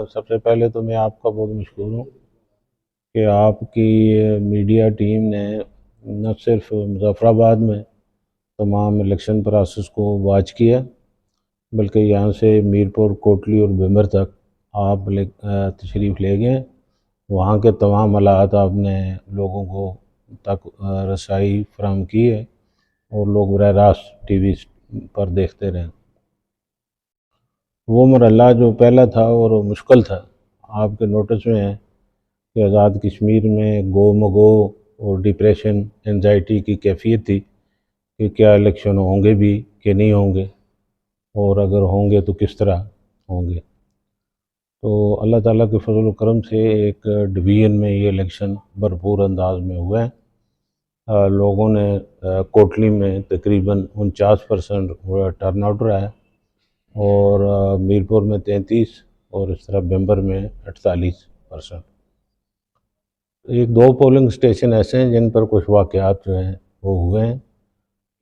सबसे पहले तो मैं आपका बहुत मशहूर हूँ कि आपकी मीडिया टीम ने न सिर्फ मुज़फ़्फ़राबाद में तमाम इलेक्शन प्रोसेस को वॉच किया, बल्कि यहाँ से मीरपुर, कोटली और बिमर तक आप तशरीफ़ ले गए। वहाँ के तमाम हालात आपने लोगों को तक रसाई फराहम की है और लोग बराह रास्त टीवी पर देखते रहे। वो मरहला जो पहला था और मुश्किल था, आपके नोटिस में है कि आज़ाद कश्मीर में गो मगो और डिप्रेशन, एंजाइटी की कैफियत थी कि क्या इलेक्शन होंगे भी कि नहीं होंगे, और अगर होंगे तो किस तरह होंगे। तो अल्लाह ताला के फजल व करम से एक डिवीज़न में ये इलेक्शन भरपूर अंदाज में हुआ है। लोगों ने कोटली में तकरीबन 49% टर्नआउट रहा है और मीरपुर में 33 और इस तरह बिम्बर में 48%। एक दो पोलिंग स्टेशन ऐसे हैं जिन पर कुछ वाक़यात जो हैं वो हुए हैं,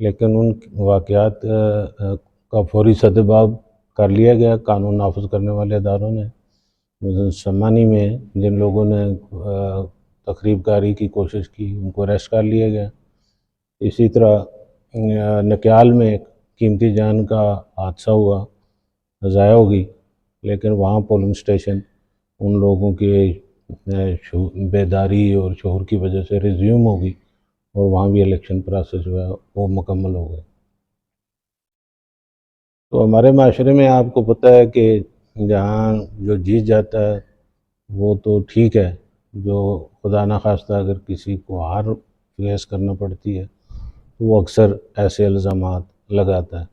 लेकिन उन वाक़यात का फौरी सद्भाव कर लिया गया कानून नाफिज करने वाले इदारों ने। मसलन सम्मानी में जिन लोगों ने तखरीबकारी की कोशिश की उनको अरेस्ट कर लिया गया। इसी तरह नक्याल में एक कीमती जान का हादसा हुआ, ज़ाया हो गई, लेकिन वहाँ पोलिंग स्टेशन उन लोगों के बेदारी और शोर की वजह से रिज्यूम हो गई और वहाँ भी इलेक्शन प्रोसेस जो है वो मुकम्मल हो गया। तो हमारे माशरे में आपको पता है कि जहाँ जो जीत जाता है वो तो ठीक है, जो खुदा न खास्ता अगर किसी को हार फेस करना पड़ती है तो वो अक्सर ऐसे इल्ज़ामात लगाता है।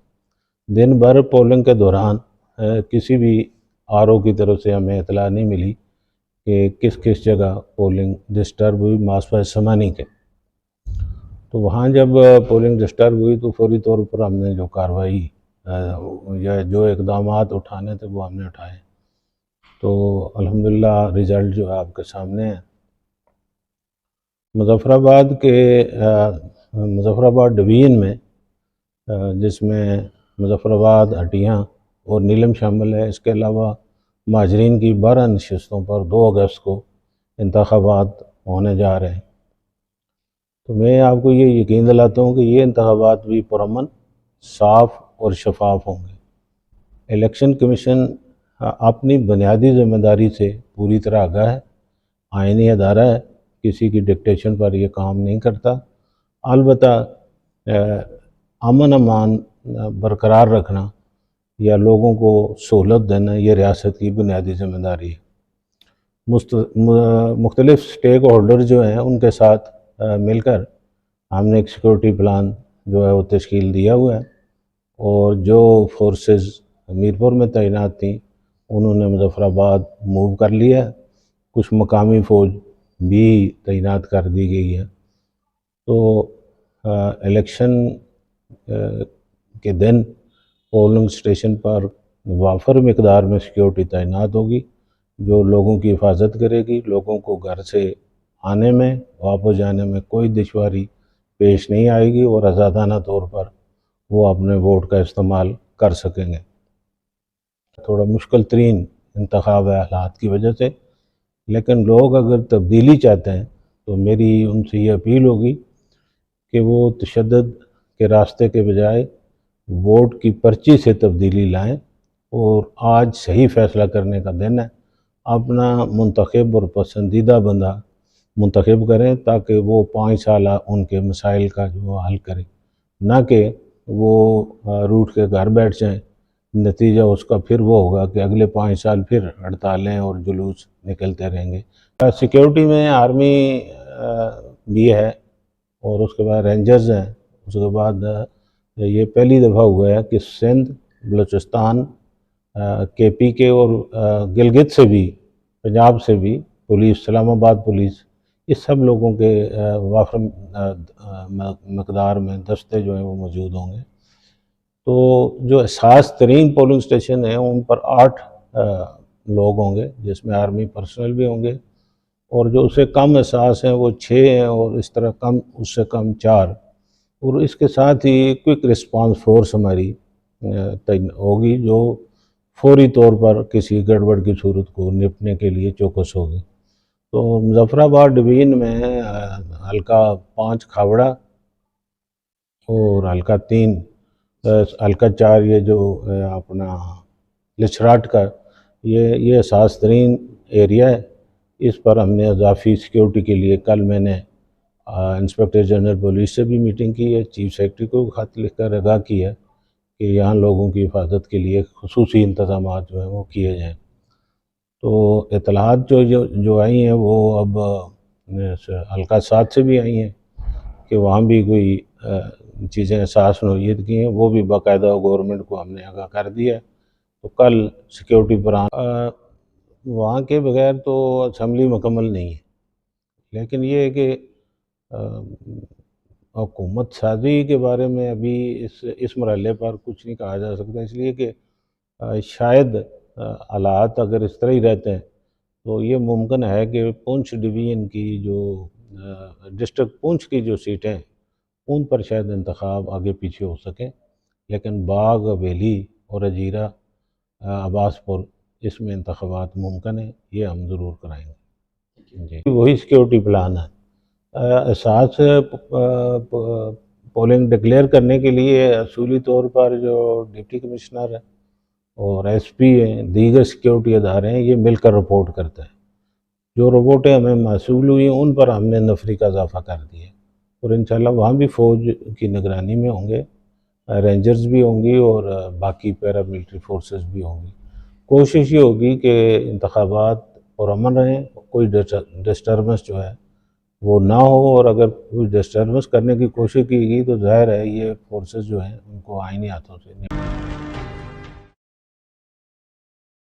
दिन भर पोलिंग के दौरान किसी भी आरओ की तरफ से हमें इतला नहीं मिली कि किस किस जगह पोलिंग डिस्टर्ब हुई मासवा समानी के। तो वहाँ जब पोलिंग डिस्टर्ब हुई तो फौरी तौर पर हमने जो कार्रवाई या जो इक़दामात उठाने थे वो हमने उठाए। तो अल्हम्दुलिल्लाह रिज़ल्ट जो है आपके सामने है। मुज़फ़्फ़राबाद डिवीज़न में जिसमें मुज़फ़्फ़राबाद, हटिया और नीलम शामिल है, इसके अलावा माजरीन की 12 नशिस्तों पर 2 अगस्त को इंतख़ाबात होने जा रहे हैं। तो मैं आपको ये यकीन दिलाता हूँ कि ये इंतख़ाबात भी पुरअमन, साफ़ और शफ़ाफ़ होंगे। इलेक्शन कमीशन अपनी बुनियादी ज़िम्मेदारी से पूरी तरह आगाह है, आइनी अदारा है, किसी की डिक्टेशन पर यह काम नहीं करता। अलबत्ता अमन अमान बरकरार रखना या लोगों को सहूलत देना ये रियासत की बुनियादी ज़िम्मेदारी है। मुख्तलिफ़ स्टेक होल्डर जो हैं उनके साथ मिलकर हमने एक सिक्योरिटी प्लान जो है वो तश्कील दिया हुआ है और जो फोर्सेस मीरपुर में तैनात थी उन्होंने मुज़फ़्फ़राबाद मूव कर लिया है। कुछ मकामी फ़ौज भी तैनात कर दी गई है। तो इलेक्शन के दिन पोलिंग स्टेशन पर वाफर मकदार में सिक्योरिटी तैनात होगी जो लोगों की हिफाजत करेगी। लोगों को घर से आने में, वापस जाने में कोई दुश्वारी पेश नहीं आएगी और आज़ादाना तौर पर वो अपने वोट का इस्तेमाल कर सकेंगे। थोड़ा मुश्किल तरीन इंतखाब है हालात की वजह से, लेकिन लोग अगर तब्दीली चाहते हैं तो मेरी उनसे ये अपील होगी कि वो तशद्दुद के रास्ते के बजाय वोट की पर्ची से तब्दीली लाएं और आज सही फ़ैसला करने का दिन है। अपना मुंतखब और पसंदीदा बंदा मुंतखब करें ताकि वो 5 साल उनके मसाइल का जो हल करे, ना कि वो रूठ के घर बैठ जाएं। नतीजा उसका फिर वो होगा कि अगले 5 साल फिर हड़तालें और जुलूस निकलते रहेंगे। सिक्योरिटी में आर्मी भी है और उसके बाद रेंजर्स हैं। उसके बाद ये पहली दफ़ा हुआ है कि सिंध, बलूचिस्तान, केपी के और गिलगित से भी, पंजाब से भी पुलिस, इस्लामाबाद पुलिस, इस सब लोगों के वाफर मकदार में दस्ते जो हैं वो मौजूद होंगे। तो जो हसास तरीन पोलिंग स्टेशन हैं उन पर 8 लोग होंगे जिसमें आर्मी पर्सनल भी होंगे और जो उससे कम हसास हैं वो 6 हैं और इस तरह कम उससे कम 4। और इसके साथ ही क्विक रिस्पांस फोर्स हमारी होगी जो फौरी तौर पर किसी गड़बड़ की सूरत को निपटने के लिए चौकस होगी। तो मुजफ्फराबाद डिवीज़न में हल्का 5 खावड़ा और हल्का 4 ये जो अपना लिछराट का ये असास तरीन एरिया है। इस पर हमने अजाफी सिक्योरिटी के लिए कल मैंने इंस्पेक्टर जनरल पुलिस से भी मीटिंग की है, चीफ सेक्रेटरी को खत लिखकर आगाह किया है कि यहाँ लोगों की हिफाजत के लिए खुसूसी इंतजाम जो है वो किए जाएँ। तो इतलात जो आई हैं वो अब हल्का 7 से भी आई हैं कि वहाँ भी कोई चीज़ें एहसास नौयत की हैं, वो भी बाकायदा गवर्नमेंट को हमने आगाह कर दिया है। तो कल सिक्योरिटी पर वहाँ के बगैर तो असम्बली मुकम्मल नहीं है, लेकिन ये है कि हुकूमत साजी के बारे में अभी इस मरहले पर कुछ नहीं कहा जा सकता, इसलिए कि शायद हालात अगर इस तरह ही रहते हैं तो ये मुमकिन है कि पुंछ डिवीज़न की जो डिस्ट्रिक्ट पुंछ की जो सीटें हैं उन पर शायद इंतखाब आगे पीछे हो सकें, लेकिन बाग, हवेली और अजीरा, अब्बासपुर इसमें इंतखाबात मुमकिन है, ये हम ज़रूर कराएंगे जी। वही सिक्योरिटी प्लान है। एहसास पोलिंग डिक्लेयर करने के लिए असूली तौर पर जो डिप्टी कमिश्नर है और एसपी हैं, दीगर सिक्योरिटी अदारे हैं, ये मिलकर रिपोर्ट करते हैं। जो रिपोर्टें हमें मौसूल हुई उन पर हमने नफरी का इजाफा कर दिया और इंशाल्लाह वहाँ भी फ़ौज की निगरानी में होंगे, रेंजर्स भी होंगी और बाकी पैरा मिलिट्री फोर्सेस भी होंगी। कोशिश ये होगी कि इंतखाबात पुरअमन रहें, कोई डिस्टर्बेंस जो है वो ना हो, और अगर कोई डिस्टर्बेंस करने की कोशिश की गई तो ज़ाहिर है ये फोर्सेस जो हैं उनको आईनी हाथों से